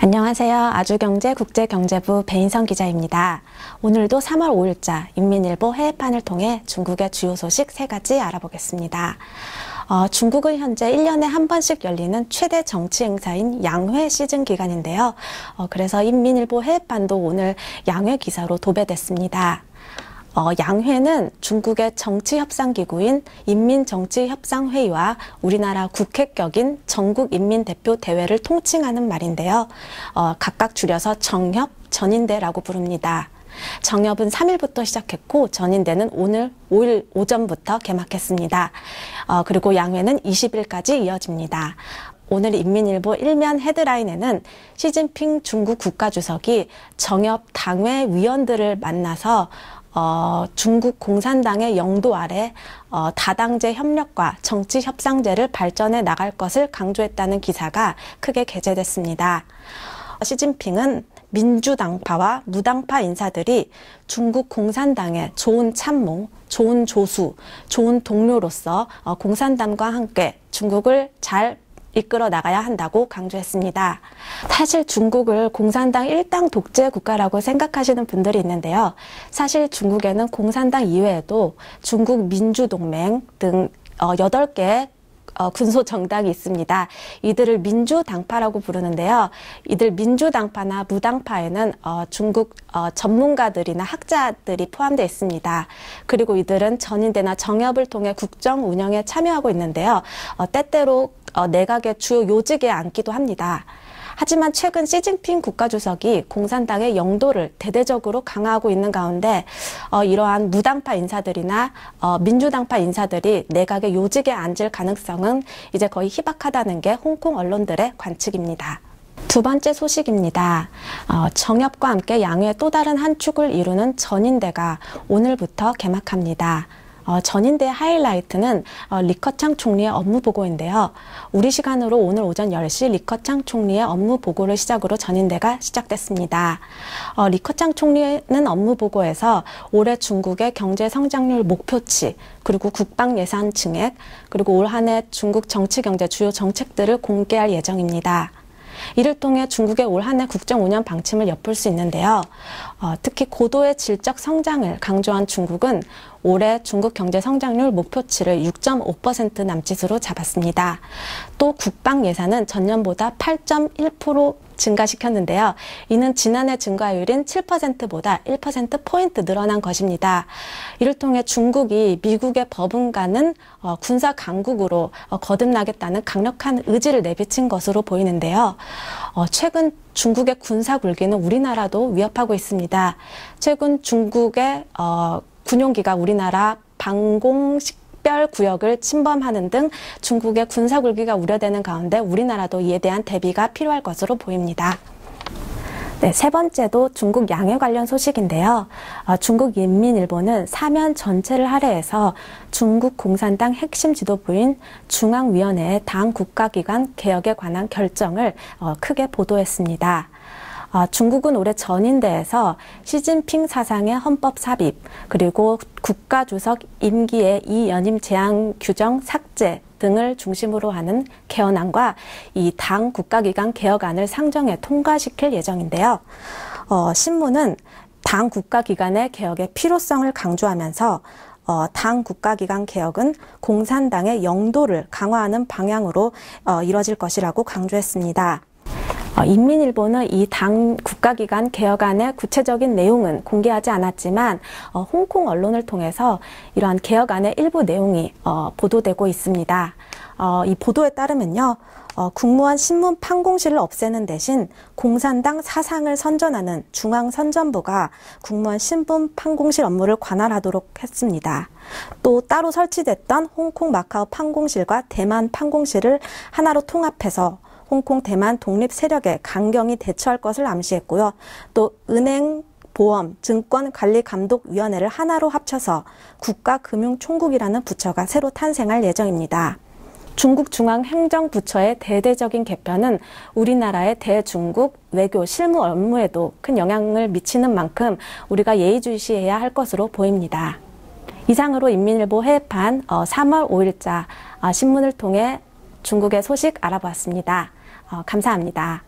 안녕하세요. 아주경제 국제경제부 배인성 기자입니다. 오늘도 3월 5일자 인민일보 해외판을 통해 중국의 주요 소식 3가지 알아보겠습니다. 중국은 현재 1년에 한 번씩 열리는 최대 정치 행사인 양회 시즌 기간인데요. 그래서 인민일보 해외판도 오늘 양회 기사로 도배됐습니다. 양회는 중국의 정치협상기구인 인민정치협상회의와 우리나라 국회격인 전국인민대표대회를 통칭하는 말인데요. 각각 줄여서 정협, 전인대라고 부릅니다. 정협은 3일부터 시작했고 전인대는 오늘 5일 오전부터 개막했습니다. 그리고 양회는 20일까지 이어집니다. 오늘 인민일보 1면 헤드라인에는 시진핑 중국 국가주석이 정협 당회 위원들을 만나서 중국 공산당의 영도 아래 다당제 협력과 정치 협상제를 발전해 나갈 것을 강조했다는 기사가 크게 게재됐습니다. 시진핑은 민주당파와 무당파 인사들이 중국 공산당의 좋은 참모, 좋은 조수, 좋은 동료로서 공산당과 함께 중국을 잘 이끌어 나가야 한다고 강조했습니다. 사실 중국을 공산당 일당 독재 국가라고 생각하시는 분들이 있는데요. 사실 중국에는 공산당 이외에도 중국 민주동맹 등 8개의 군소 정당이 있습니다. 이들을 민주당파라고 부르는데요. 이들 민주당파나 무당파에는 중국 전문가들이나 학자들이 포함되어 있습니다. 그리고 이들은 전인대나 정협을 통해 국정 운영에 참여하고 있는데요. 때때로 내각의 주요 요직에 앉기도 합니다. 하지만 최근 시진핑 국가주석이 공산당의 영도를 대대적으로 강화하고 있는 가운데 이러한 무당파 인사들이나 민주당파 인사들이 내각의 요직에 앉을 가능성은 이제 거의 희박하다는 게 홍콩 언론들의 관측입니다. 두 번째 소식입니다. 정협과 함께 양회의 또 다른 한 축을 이루는 전인대가 오늘부터 개막합니다. 전인대의 하이라이트는 리커창 총리의 업무 보고인데요. 우리 시간으로 오늘 오전 10시 리커창 총리의 업무 보고를 시작으로 전인대가 시작됐습니다. 리커창 총리는 업무 보고에서 올해 중국의 경제 성장률 목표치, 그리고 국방 예산 증액, 그리고 올 한 해 중국 정치 경제 주요 정책들을 공개할 예정입니다. 이를 통해 중국의 올 한 해 국정 운영 방침을 엿볼 수 있는데요. 특히 고도의 질적 성장을 강조한 중국은 올해 중국 경제 성장률 목표치를 6.5% 남짓으로 잡았습니다. 또 국방 예산은 전년보다 8.1% 증가시켰는데요. 이는 지난해 증가율인 7%보다 1%포인트 늘어난 것입니다. 이를 통해 중국이 미국의 버금가는 군사 강국으로 거듭나겠다는 강력한 의지를 내비친 것으로 보이는데요. 최근 중국의 군사 굴기는 우리나라도 위협하고 있습니다. 최근 중국의 군용기가 우리나라 방공식별 구역을 침범하는 등 중국의 군사 굴기가 우려되는 가운데 우리나라도 이에 대한 대비가 필요할 것으로 보입니다. 네, 세 번째도 중국 양회 관련 소식인데요. 중국 인민일보는 사면 전체를 할애해서 중국 공산당 핵심 지도부인 중앙위원회의 당 국가기관 개혁에 관한 결정을 크게 보도했습니다. 중국은 올해 전인대에서 시진핑 사상의 헌법 삽입, 그리고 국가주석 임기의 이연임 제한 규정 삭제 등을 중심으로 하는 개헌안과 이 당 국가기관 개혁안을 상정해 통과시킬 예정인데요. 신문은 당 국가기관의 개혁의 필요성을 강조하면서 당 국가기관 개혁은 공산당의 영도를 강화하는 방향으로 이뤄질 것이라고 강조했습니다. 인민일보는 이 당 국가기관 개혁안의 구체적인 내용은 공개하지 않았지만 홍콩 언론을 통해서 이러한 개혁안의 일부 내용이 보도되고 있습니다. 이 보도에 따르면요. 국무원 신문 판공실을 없애는 대신 공산당 사상을 선전하는 중앙선전부가 국무원 신문 판공실 업무를 관할하도록 했습니다. 또 따로 설치됐던 홍콩 마카오 판공실과 대만 판공실을 하나로 통합해서 홍콩 대만 독립 세력에 강경히 대처할 것을 암시했고요. 또 은행, 보험, 증권관리감독위원회를 하나로 합쳐서 국가금융총국이라는 부처가 새로 탄생할 예정입니다. 중국 중앙행정부처의 대대적인 개편은 우리나라의 대중국 외교 실무 업무에도 큰 영향을 미치는 만큼 우리가 예의주시해야 할 것으로 보입니다. 이상으로 인민일보 해외판 3월 5일자 신문을 통해 중국의 소식 알아보았습니다. 감사합니다.